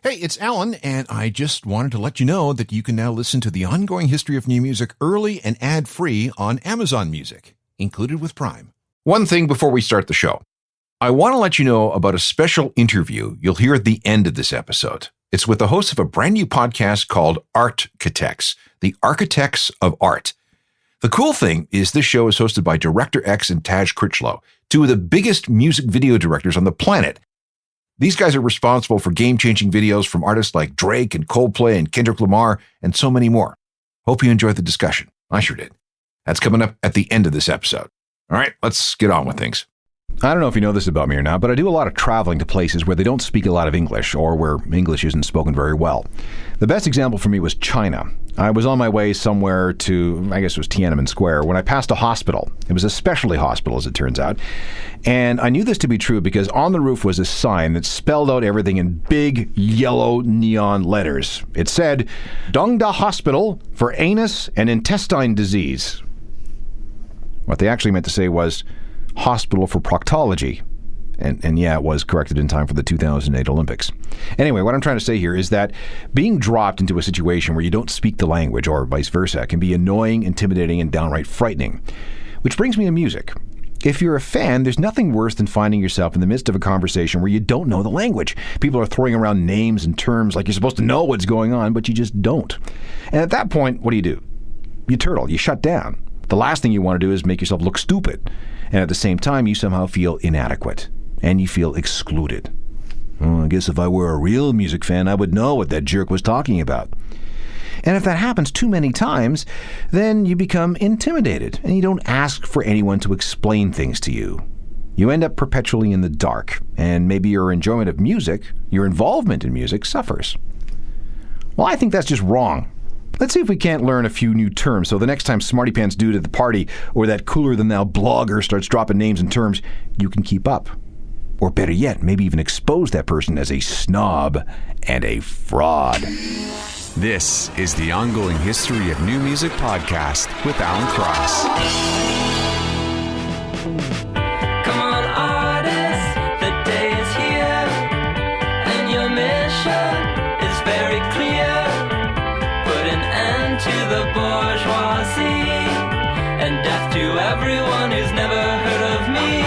Hey, it's Alan, and I just wanted to let you know that you can now listen to the ongoing history of new music early and ad-free on Amazon Music, included with Prime. One thing before we start the show. I want to let you know about a special interview you'll hear at the end of this episode. It's with the host of a brand new podcast called Architects, the Architects of Art. The cool thing is this show is hosted by Director X and Taj Critchlow, two of the biggest music video directors on the planet. These guys are responsible for game-changing videos from artists like Drake and Coldplay and Kendrick Lamar and so many more. Hope you enjoyed the discussion. I sure did. That's coming up at the end of this episode. All right, let's get on with things. I don't know if you know this about me or not, but I do a lot of traveling to places where they don't speak a lot of English or where English isn't spoken very well. The best example for me was China. I was on my way somewhere to, I guess it was Tiananmen Square, when I passed a hospital. It was a specialty hospital, as it turns out. And I knew this to be true because on the roof was a sign that spelled out everything in big yellow neon letters. It said, Dongda Hospital for Anus and Intestine Disease. What they actually meant to say was, Hospital for Proctology. And yeah, it was corrected in time for the 2008 Olympics. Anyway, what I'm trying to say here is that being dropped into a situation where you don't speak the language, or vice versa, can be annoying, intimidating, and downright frightening. Which brings me to music. If you're a fan, there's nothing worse than finding yourself in the midst of a conversation where you don't know the language. People are throwing around names and terms like you're supposed to know what's going on, but you just don't. And at that point, what do? You turtle, you shut down. The last thing you want to do is make yourself look stupid. And at the same time, you somehow feel inadequate. And you feel excluded. Well, I guess if I were a real music fan, I would know what that jerk was talking about. And if that happens too many times, then you become intimidated, and you don't ask for anyone to explain things to you. You end up perpetually in the dark, and maybe your enjoyment of music, your involvement in music, suffers. Well, I think that's just wrong. Let's see if we can't learn a few new terms so the next time Smarty Pants dude at the party or that cooler-than-thou blogger starts dropping names and terms, you can keep up. Or better yet, maybe even expose that person as a snob and a fraud. This is the Ongoing History of New Music podcast with Alan Cross. Come on, artists, the day is here, and your mission is very clear. Put an end to the bourgeoisie, and death to everyone who's never heard of me.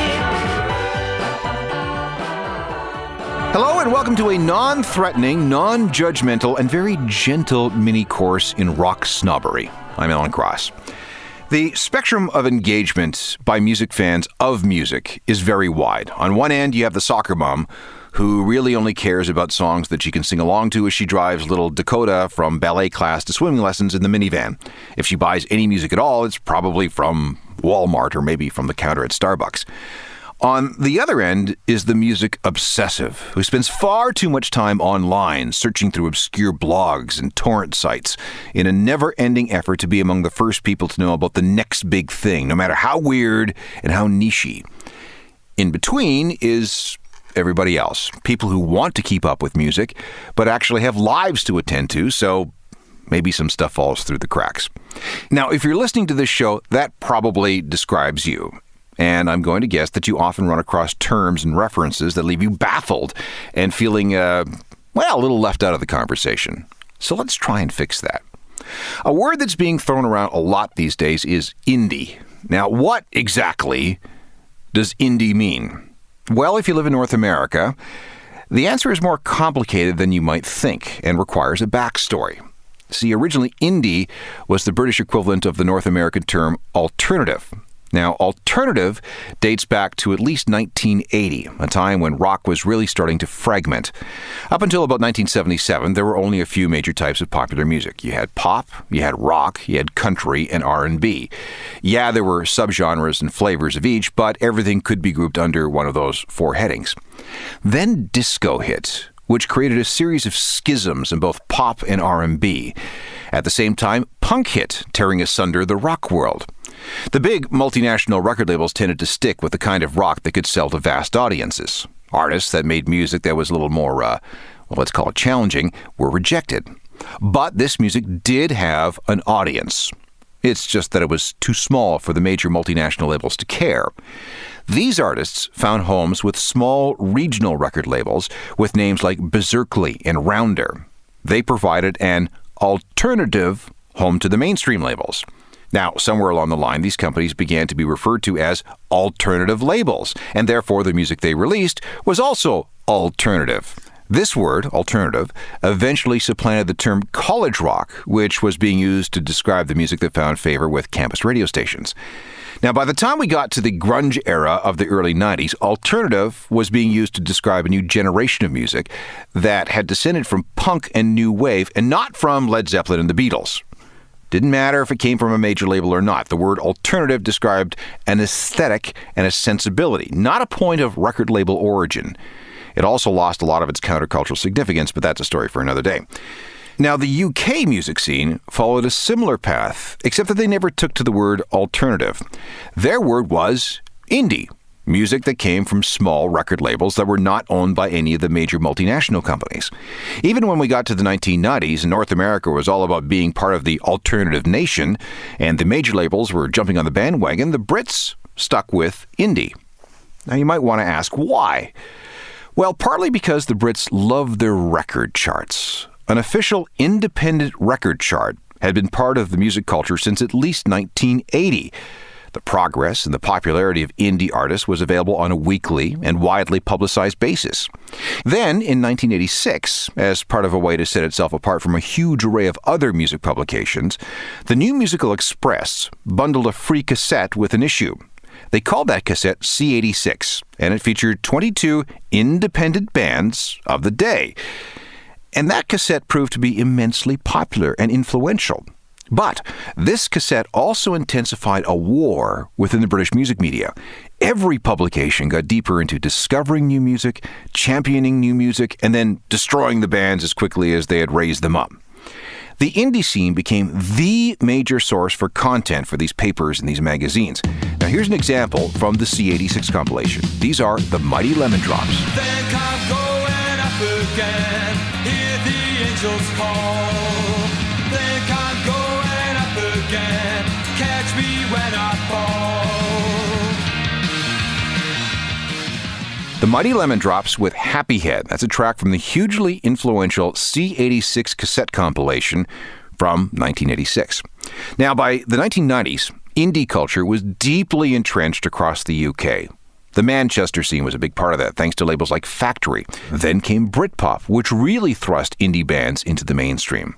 Hello and welcome to a non-threatening, non-judgmental, and very gentle mini-course in rock snobbery. I'm Alan Cross. The spectrum of engagement by music fans of music is very wide. On one end, you have the soccer mom who really only cares about songs that she can sing along to as she drives little Dakota from ballet class to swimming lessons in the minivan. If she buys any music at all, it's probably from Walmart or maybe from the counter at Starbucks. On the other end is the music obsessive, who spends far too much time online searching through obscure blogs and torrent sites in a never-ending effort to be among the first people to know about the next big thing, no matter how weird and how niche-y. In between is everybody else, people who want to keep up with music, but actually have lives to attend to, so maybe some stuff falls through the cracks. Now, if you're listening to this show, that probably describes you. And I'm going to guess that you often run across terms and references that leave you baffled and feeling, a little left out of the conversation. So let's try and fix that. A word that's being thrown around a lot these days is indie. Now, what exactly does indie mean? Well, if you live in North America, the answer is more complicated than you might think and requires a backstory. See, originally, indie was the British equivalent of the North American term alternative. Now, alternative dates back to at least 1980, a time when rock was really starting to fragment. Up until about 1977, there were only a few major types of popular music. You had pop, you had rock, you had country, and R&B. Yeah, there were subgenres and flavors of each, but everything could be grouped under one of those four headings. Then disco hit, which created a series of schisms in both pop and R&B. At the same time, punk hit, tearing asunder the rock world. The big multinational record labels tended to stick with the kind of rock that could sell to vast audiences. Artists that made music that was a little more, let's call it challenging, were rejected. But this music did have an audience. It's just that it was too small for the major multinational labels to care. These artists found homes with small regional record labels with names like Berserkly and Rounder. They provided an alternative home to the mainstream labels. Now, somewhere along the line, these companies began to be referred to as alternative labels, and therefore the music they released was also alternative. This word, alternative, eventually supplanted the term college rock, which was being used to describe the music that found favor with campus radio stations. Now, by the time we got to the grunge era of the early 90s, alternative was being used to describe a new generation of music that had descended from punk and new wave, and not from Led Zeppelin and the Beatles. Didn't matter if it came from a major label or not. The word alternative described an aesthetic and a sensibility, not a point of record label origin. It also lost a lot of its countercultural significance, but that's a story for another day. Now, the UK music scene followed a similar path, except that they never took to the word alternative. Their word was indie, music that came from small record labels that were not owned by any of the major multinational companies. Even when we got to the 1990s, North America was all about being part of the alternative nation, and the major labels were jumping on the bandwagon, the Brits stuck with indie. Now, you might want to ask why. Well, partly because the Brits love their record charts. An official independent record chart had been part of the music culture since at least 1980. The progress and the popularity of indie artists was available on a weekly and widely publicized basis. Then, in 1986, as part of a way to set itself apart from a huge array of other music publications, the New Musical Express bundled a free cassette with an issue. They called that cassette C86, and it featured 22 independent bands of the day. And that cassette proved to be immensely popular and influential. But this cassette also intensified a war within the British music media. Every publication got deeper into discovering new music, championing new music, and then destroying the bands as quickly as they had raised them up. The indie scene became the major source for content for these papers and these magazines. Now here's an example from the C86 compilation. These are the Mighty Lemon Drops. Think I'm going up again, hear the angels call. Think I'm going up again, catch me when I fall. The Mighty Lemon Drops with Happy Head. That's a track from the hugely influential C86 cassette compilation from 1986. Now, by the 1990s, indie culture was deeply entrenched across the UK. The Manchester scene was a big part of that, thanks to labels like Factory. Then came Britpop, which really thrust indie bands into the mainstream.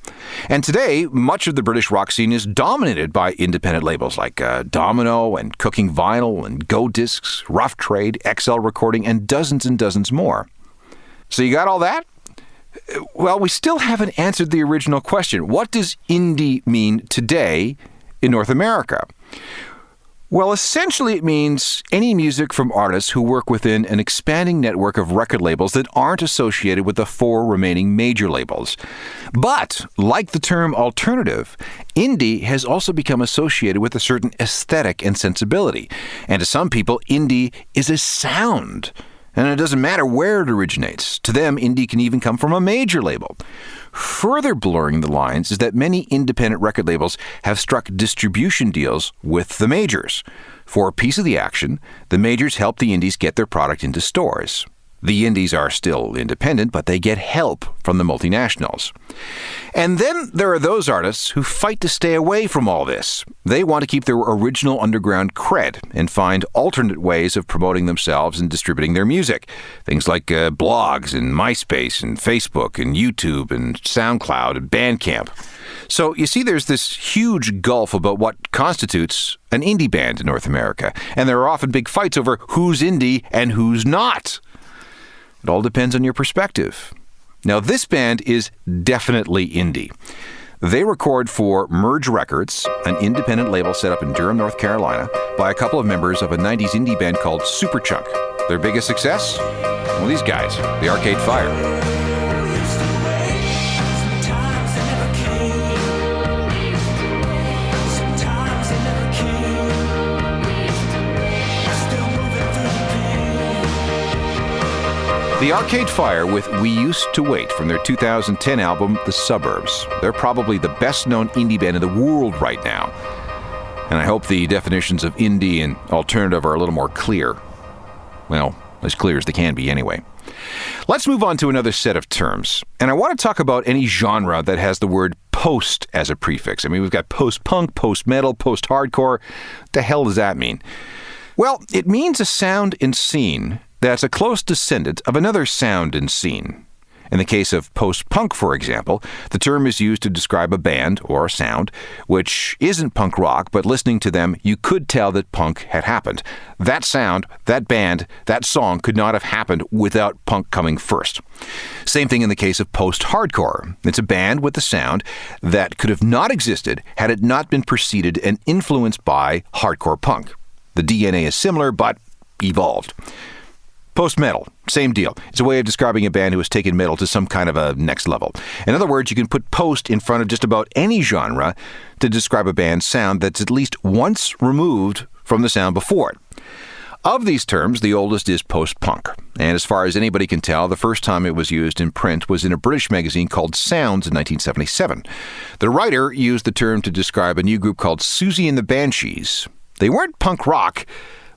And today, much of the British rock scene is dominated by independent labels like Domino and Cooking Vinyl and Go Discs, Rough Trade, XL Recording, and dozens more. So you got all that? Well, we still haven't answered the original question. What does indie mean today in North America? Well, essentially it means any music from artists who work within an expanding network of record labels that aren't associated with the 4 remaining major labels. But, like the term alternative, indie has also become associated with a certain aesthetic and sensibility. And to some people, indie is a sound. And it doesn't matter where it originates. To them, indie can even come from a major label. Further blurring the lines is that many independent record labels have struck distribution deals with the majors. For a piece of the action, the majors help the indies get their product into stores. The indies are still independent, but they get help from the multinationals. And then there are those artists who fight to stay away from all this. They want to keep their original underground cred and find alternate ways of promoting themselves and distributing their music. Things like blogs and MySpace and Facebook and YouTube and SoundCloud and Bandcamp. So you see there's this huge gulf about what constitutes an indie band in North America. And there are often big fights over who's indie and who's not. It all depends on your perspective. Now, this band is definitely indie. They record for Merge Records, an independent label set up in Durham, North Carolina, by a couple of members of a 90s indie band called Superchunk. Their biggest success? Well, these guys, the Arcade Fire. The Arcade Fire with We Used to Wait from their 2010 album, The Suburbs. They're probably the best-known indie band in the world right now. And I hope the definitions of indie and alternative are a little more clear. Well, as clear as they can be anyway. Let's move on to another set of terms. And I want to talk about any genre that has the word post as a prefix. I mean, we've got post-punk, post-metal, post-hardcore. What the hell does that mean? Well, it means a sound and scene that's a close descendant of another sound and scene. In the case of post-punk, for example, the term is used to describe a band or a sound which isn't punk rock, but listening to them, you could tell that punk had happened. That sound, that band, that song could not have happened without punk coming first. Same thing in the case of post-hardcore. It's a band with a sound that could have not existed had it not been preceded and influenced by hardcore punk. The DNA is similar, but evolved. Post-metal, same deal. It's a way of describing a band who has taken metal to some kind of a next level. In other words, you can put post in front of just about any genre to describe a band's sound that's at least once removed from the sound before it. Of these terms, the oldest is post-punk. And as far as anybody can tell, the first time it was used in print was in a British magazine called Sounds in 1977. The writer used the term to describe a new group called Susie and the Banshees. They weren't punk rock,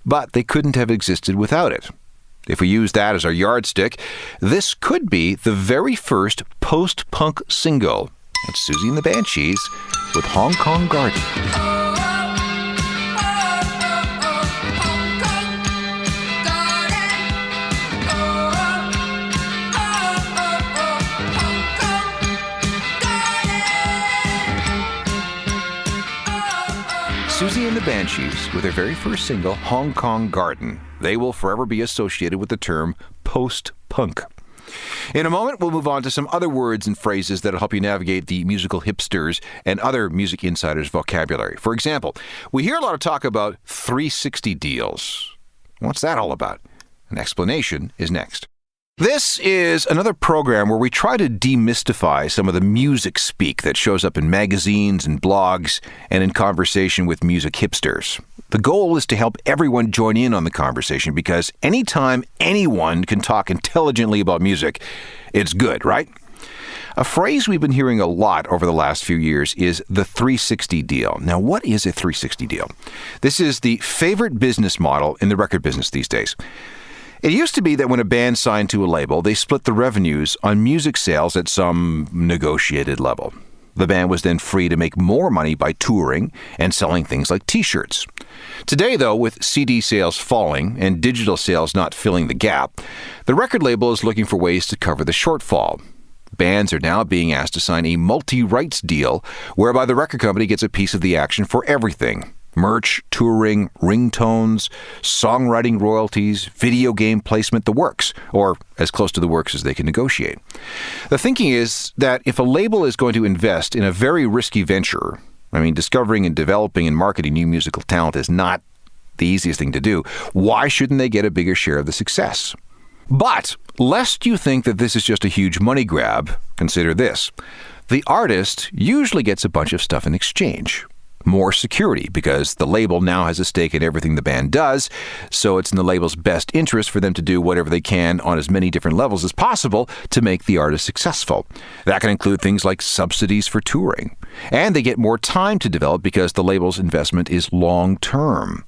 but they couldn't have existed without it. If we use that as our yardstick, this could be the very first post-punk single. It's Susie and the Banshees with Hong Kong Garden. Susie and the Banshees with their very first single, Hong Kong Garden. They will forever be associated with the term post-punk. In a moment, we'll move on to some other words and phrases that'll help you navigate the musical hipsters and other music insiders' vocabulary. For example, we hear a lot of talk about 360 deals. What's that all about? An explanation is next. This is another program where we try to demystify some of the music speak that shows up in magazines and blogs and in conversation with music hipsters. The goal is to help everyone join in on the conversation because anytime anyone can talk intelligently about music, it's good, right? A phrase we've been hearing a lot over the last few years is the 360 deal. Now, what is a 360 deal? This is the favorite business model in the record business these days. It used to be that when a band signed to a label, they split the revenues on music sales at some negotiated level. The band was then free to make more money by touring and selling things like t-shirts. Today, though, with CD sales falling and digital sales not filling the gap, the record label is looking for ways to cover the shortfall. Bands are now being asked to sign a multi-rights deal whereby the record company gets a piece of the action for everything. Merch, touring, ringtones, songwriting royalties, video game placement, the works, or as close to the works as they can negotiate. The thinking is that if a label is going to invest in a very risky venture, discovering and developing and marketing new musical talent is not the easiest thing to do, why shouldn't they get a bigger share of the success? But, lest you think that this is just a huge money grab, consider this. The artist usually gets a bunch of stuff in exchange. More security, because the label now has a stake in everything the band does, so it's in the label's best interest for them to do whatever they can on as many different levels as possible to make the artist successful. That can include things like subsidies for touring. And they get more time to develop because the label's investment is long-term.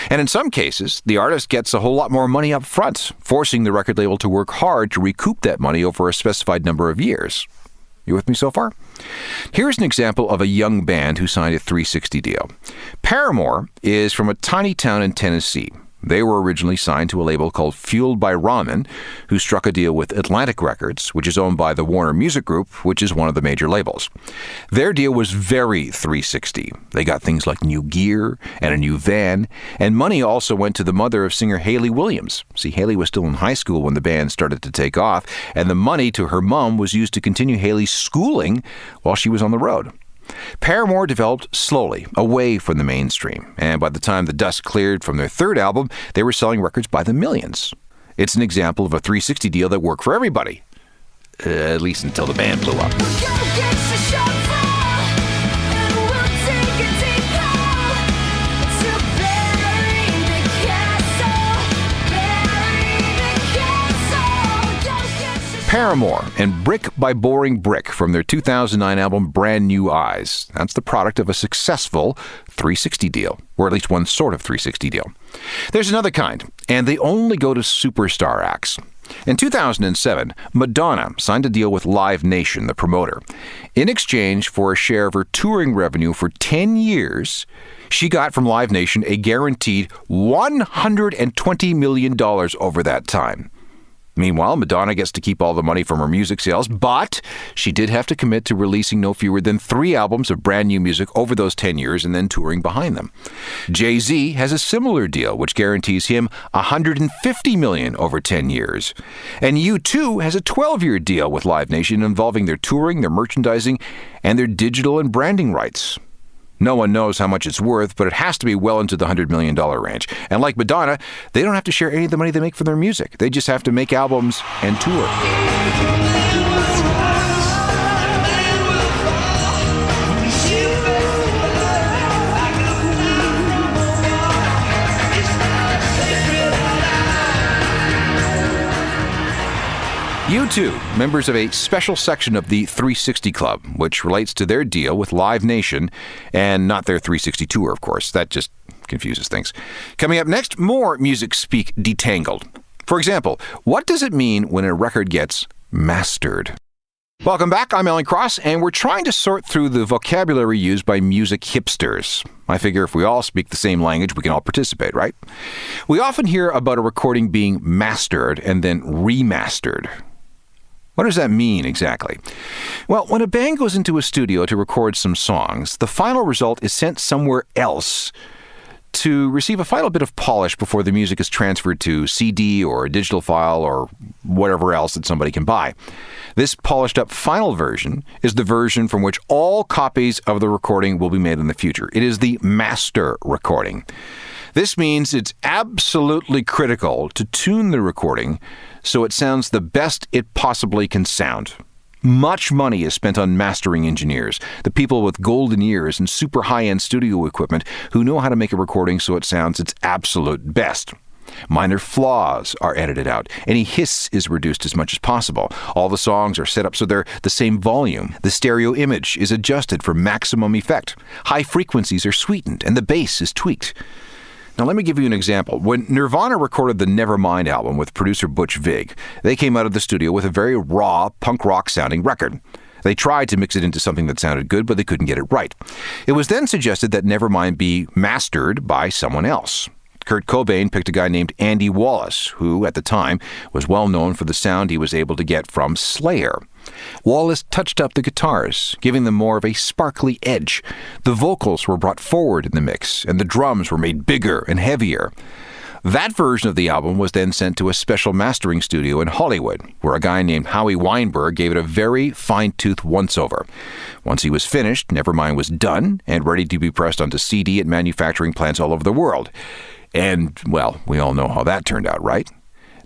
And in some cases, the artist gets a whole lot more money up front, forcing the record label to work hard to recoup that money over a specified number of years. You with me so far? Here's an example of a young band who signed a 360 deal. Paramore is from a tiny town in Tennessee. They were originally signed to a label called Fueled by Ramen, who struck a deal with Atlantic Records, which is owned by the Warner Music Group, which is one of the major labels. Their deal was very 360. They got things like new gear and a new van, and money also went to the mother of singer Hayley Williams. See, Hayley was still in high school when the band started to take off, and the money to her mom was used to continue Hayley's schooling while she was on the road. Paramore developed slowly, away from the mainstream, and by the time the dust cleared from their third album, they were selling records by the millions. It's an example of a 360 deal that worked for everybody, at least until the band blew up. Paramore and Brick by Boring Brick from their 2009 album Brand New Eyes. That's the product of a successful 360 deal, or at least one sort of 360 deal. There's another kind, and they only go to superstar acts. In 2007, Madonna signed a deal with Live Nation, the promoter. In exchange for a share of her touring revenue for 10 years, she got from Live Nation a guaranteed $120 million over that time. Meanwhile, Madonna gets to keep all the money from her music sales, but she did have to commit to releasing no fewer than 3 albums of brand new music over those 10 years and then touring behind them. Jay-Z has a similar deal, which guarantees him $150 million over 10 years. And U2 has a 12-year deal with Live Nation involving their touring, their merchandising, and their digital and branding rights. No one knows how much it's worth, but it has to be well into the $100 million range. And like Madonna, they don't have to share any of the money they make from their music. They just have to make albums and tour. U2, members of a special section of the 360 Club, which relates to their deal with Live Nation and not their 360 tour, of course. That just confuses things. Coming up next, more music speak detangled. For example, what does it mean when a record gets mastered? Welcome back, I'm Alan Cross, and we're trying to sort through the vocabulary used by music hipsters. I figure if we all speak the same language, we can all participate, right? We often hear about a recording being mastered and then remastered. What does that mean exactly? Well, when a band goes into a studio to record some songs, the final result is sent somewhere else to receive a final bit of polish before the music is transferred to CD or a digital file or whatever else that somebody can buy. This polished up final version is the version from which all copies of the recording will be made in the future. It is the master recording. This means it's absolutely critical to tune the recording so it sounds the best it possibly can sound. Much money is spent on mastering engineers, the people with golden ears and super high-end studio equipment who know how to make a recording so it sounds its absolute best. Minor flaws are edited out. Any hiss is reduced as much as possible. All the songs are set up so they're the same volume. The stereo image is adjusted for maximum effect. High frequencies are sweetened and the bass is tweaked. Now, let me give you an example. When Nirvana recorded the Nevermind album with producer Butch Vig, they came out of the studio with a very raw, punk rock-sounding record. They tried to mix it into something that sounded good, but they couldn't get it right. It was then suggested that Nevermind be mastered by someone else. Kurt Cobain picked a guy named Andy Wallace, who, at the time, was well known for the sound he was able to get from Slayer. Wallace touched up the guitars, giving them more of a sparkly edge. The vocals were brought forward in the mix, and the drums were made bigger and heavier. That version of the album was then sent to a special mastering studio in Hollywood, where a guy named Howie Weinberg gave it a very fine-tooth once-over. Once he was finished, Nevermind was done and ready to be pressed onto CD at manufacturing plants all over the world. And, well, we all know how that turned out, right?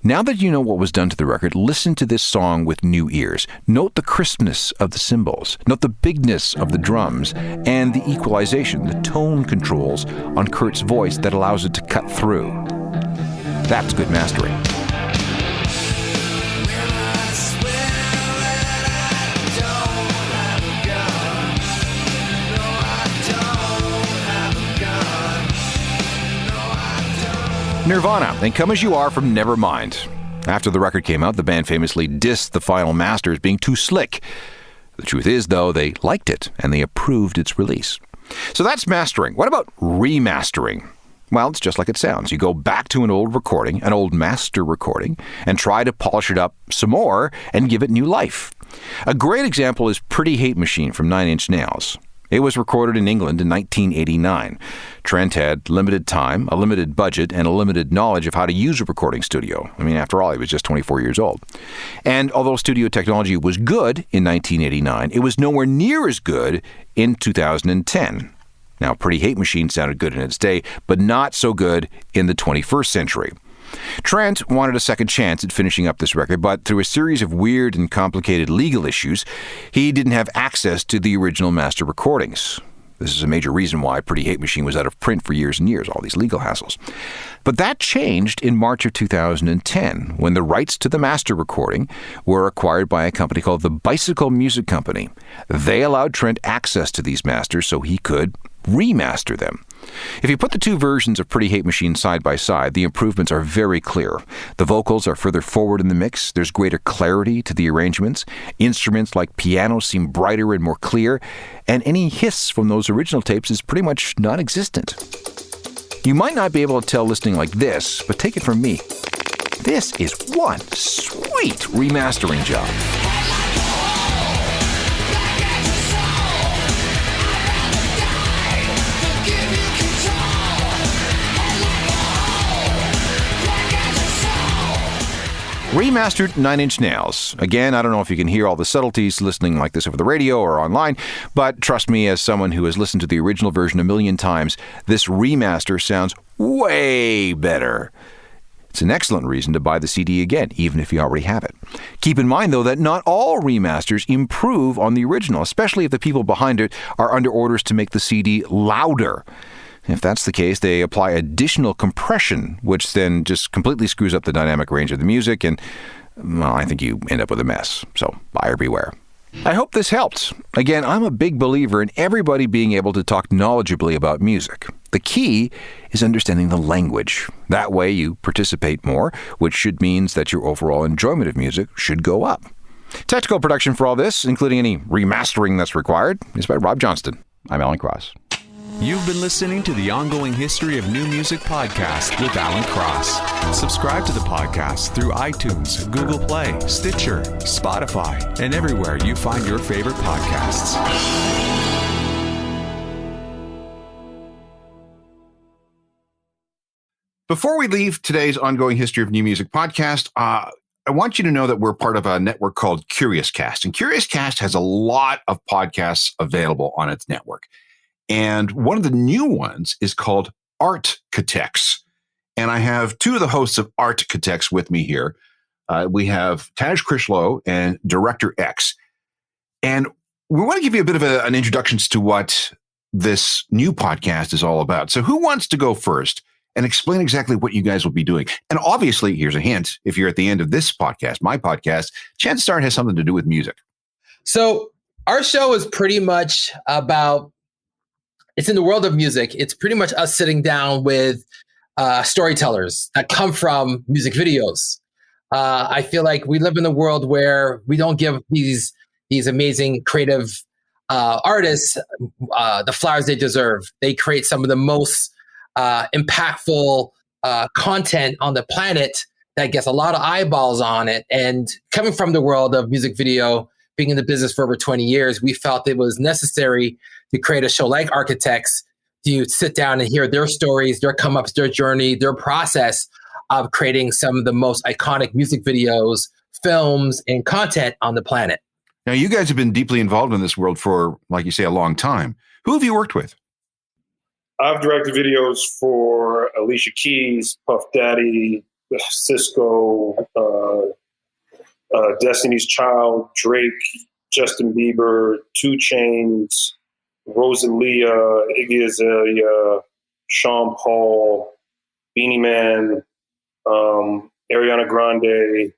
Now that you know what was done to the record, listen to this song with new ears. Note the crispness of the cymbals. Note the bigness of the drums and the equalization, the tone controls on Kurt's voice that allows it to cut through. That's good mastering. Nirvana, and Come As You Are from Nevermind. After the record came out, the band famously dissed the final master as being too slick. The truth is, though, they liked it, and they approved its release. So that's mastering. What about remastering? Well, it's just like it sounds. You go back to an old recording, an old master recording, and try to polish it up some more and give it new life. A great example is Pretty Hate Machine from Nine Inch Nails. It was recorded in England in 1989. Trent had limited time, a limited budget, and a limited knowledge of how to use a recording studio. I mean, after all, he was just 24 years old. And although studio technology was good in 1989, it was nowhere near as good in 2010. Now, Pretty Hate Machine sounded good in its day, but not so good in the 21st century. Trent wanted a second chance at finishing up this record, but through a series of weird and complicated legal issues, he didn't have access to the original master recordings. This is a major reason why Pretty Hate Machine was out of print for years and years, all these legal hassles. But that changed in March of 2010 when the rights to the master recording were acquired by a company called the Bicycle Music Company. They allowed Trent access to these masters so he could remaster them. If you put the two versions of Pretty Hate Machine side by side, the improvements are very clear. The vocals are further forward in the mix, there's greater clarity to the arrangements, instruments like piano seem brighter and more clear, and any hiss from those original tapes is pretty much non-existent. You might not be able to tell listening like this, but take it from me. This is one sweet remastering job. Remastered 9 Inch Nails. Again, I don't know if you can hear all the subtleties listening like this over the radio or online, but trust me, as someone who has listened to the original version a million times, this remaster sounds way better. It's an excellent reason to buy the CD again, even if you already have it. Keep in mind, though, that not all remasters improve on the original, especially if the people behind it are under orders to make the CD louder. If that's the case, they apply additional compression, which then just completely screws up the dynamic range of the music, and well, I think you end up with a mess. So buyer beware. I hope this helped. Again, I'm a big believer in everybody being able to talk knowledgeably about music. The key is understanding the language. That way you participate more, which should means that your overall enjoyment of music should go up. Technical production for all this, including any remastering that's required, is by Rob Johnston. I'm Alan Cross. You've been listening to the Ongoing History of New Music podcast with Alan Cross. Subscribe to the podcast through iTunes, Google Play, Stitcher, Spotify, and everywhere you find your favorite podcasts. Before we leave today's Ongoing History of New Music podcast, I want you to know that we're part of a network called CuriousCast. And CuriousCast has a lot of podcasts available on its network. And one of the new ones is called Artcatechs. And I have two of the hosts of Artcatechs with me here. We have Taj Krishlow and Director X. And we want to give you a bit of an introduction to what this new podcast is all about. So who wants to go first and explain exactly what you guys will be doing? And obviously, here's a hint. If you're at the end of this podcast, my podcast, Chance Start has something to do with music. So our show is pretty much about, it's in the world of music. It's pretty much us sitting down with storytellers that come from music videos. I feel like we live in a world where we don't give these amazing creative artists the flowers they deserve. They create some of the most impactful content on the planet that gets a lot of eyeballs on it. And coming from the world of music video, being in the business for over 20 years, we felt it was necessary to create a show like Architects, to sit down and hear their stories, their come-ups, their journey, their process of creating some of the most iconic music videos, films, and content on the planet. Now, you guys have been deeply involved in this world for, like you say, a long time. Who have you worked with? I've directed videos for Alicia Keys, Puff Daddy, Cisco, Destiny's Child, Drake, Justin Bieber, 2 Chainz, Rosalia, Iggy Azalea, Sean Paul, Beanie Man, Ariana Grande.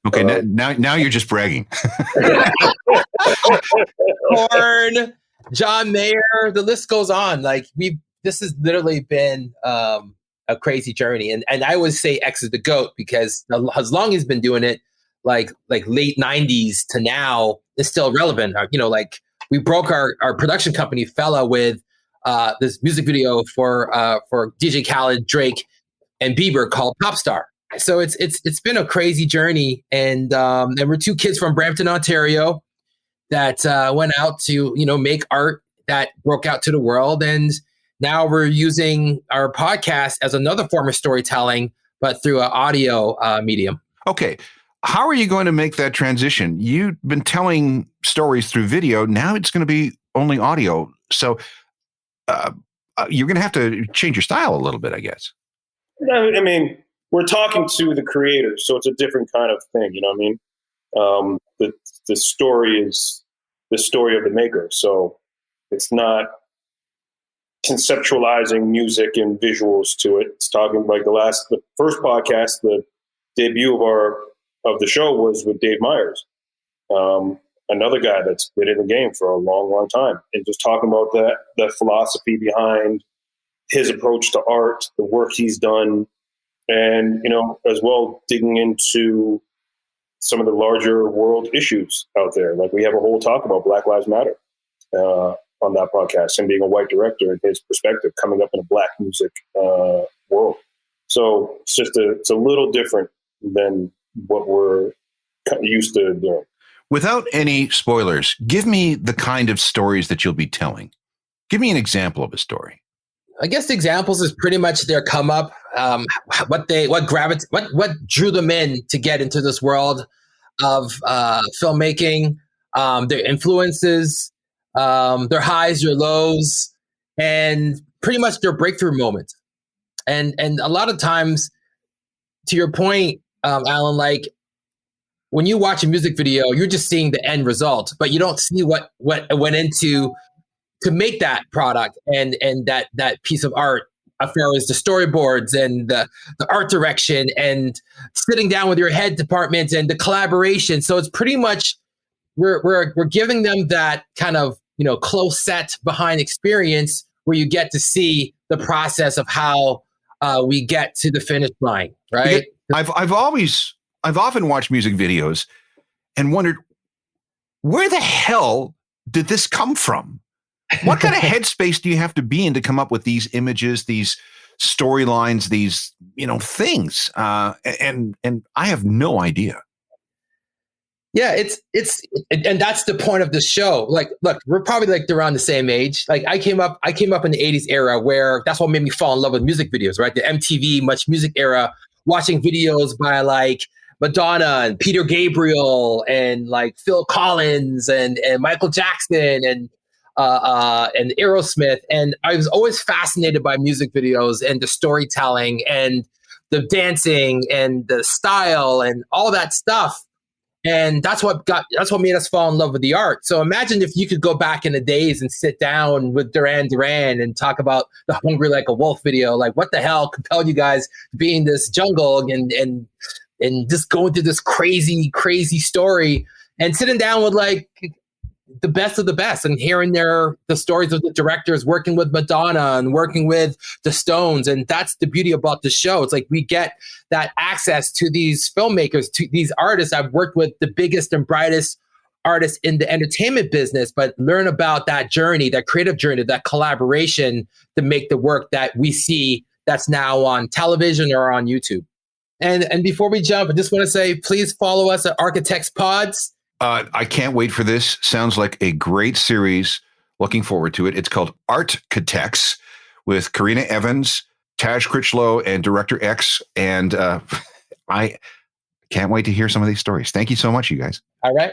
Okay, now you're just bragging. Korn, John Mayer, the list goes on. Like this has literally been a crazy journey, and I always say X is the GOAT because as long as he's been doing it, like late 90s to now, it's still relevant. Like we broke our production company Fella with this music video for DJ Khaled, Drake, and Bieber called Pop Star. So it's been a crazy journey, and we're 2 kids from Brampton, Ontario, that went out to make art that broke out to the world, and now we're using our podcast as another form of storytelling, but through an audio medium. Okay. How are you going to make that transition? You've been telling stories through video. Now it's going to be only audio. So you're going to have to change your style a little bit, I guess. I mean, we're talking to the creators, so it's a different kind of thing. You know what I mean? The story is the story of the maker. So it's not conceptualizing music and visuals to it. It's talking like the first podcast, the debut of the show was with Dave Myers, another guy that's been in the game for a long, long time, and just talking about the philosophy behind his approach to art, the work he's done, and as well digging into some of the larger world issues out there. Like we have a whole talk about Black Lives Matter on that podcast, and being a white director and his perspective coming up in a Black music world. So it's a little different than what we're used to doing. Without any spoilers, give me the kind of stories that you'll be telling. Give me an example of a story. I guess the examples is pretty much their come up, what drew them in to get into this world of filmmaking, their influences, their highs, their lows, and pretty much their breakthrough moment. And a lot of times, to your point, Alan, like when you watch a music video, you're just seeing the end result, but you don't see what went into to make that product and that piece of art, as far as the storyboards and the art direction and sitting down with your head department and the collaboration. So it's pretty much we're giving them that kind of close set behind experience where you get to see the process of how we get to the finish line, right? I've often watched music videos and wondered, where the hell did this come from? What kind of headspace do you have to be in to come up with these images, these storylines, these things? And I have no idea. Yeah, and that's the point of the show. Like, look, we're probably like around the same age. Like I came up in the 80s era where that's what made me fall in love with music videos, right? The MTV Much Music era, watching videos by like Madonna and Peter Gabriel and like Phil Collins and Michael Jackson and Aerosmith. And I was always fascinated by music videos and the storytelling and the dancing and the style and all that stuff. And that's what made us fall in love with the art. So imagine if you could go back in the days and sit down with Duran Duran and talk about the Hungry Like a Wolf video. Like, what the hell compelled you guys to be in this jungle and just going through this crazy, crazy story and sitting down with like the best of the best and hearing the stories of the directors working with Madonna and working with the Stones. And that's the beauty about the show. It's like we get that access to these filmmakers, to these artists. I've worked with the biggest and brightest artists in the entertainment business, but learn about that journey, that creative journey, that collaboration to make the work that we see that's now on television or on YouTube. And before we jump, I just want to say, please follow us at Architects Pods. I can't wait for this. Sounds like a great series. Looking forward to it. It's called Architects with Karina Evans, Taj Critchlow, and Director X. And I can't wait to hear some of these stories. Thank you so much, you guys. All right.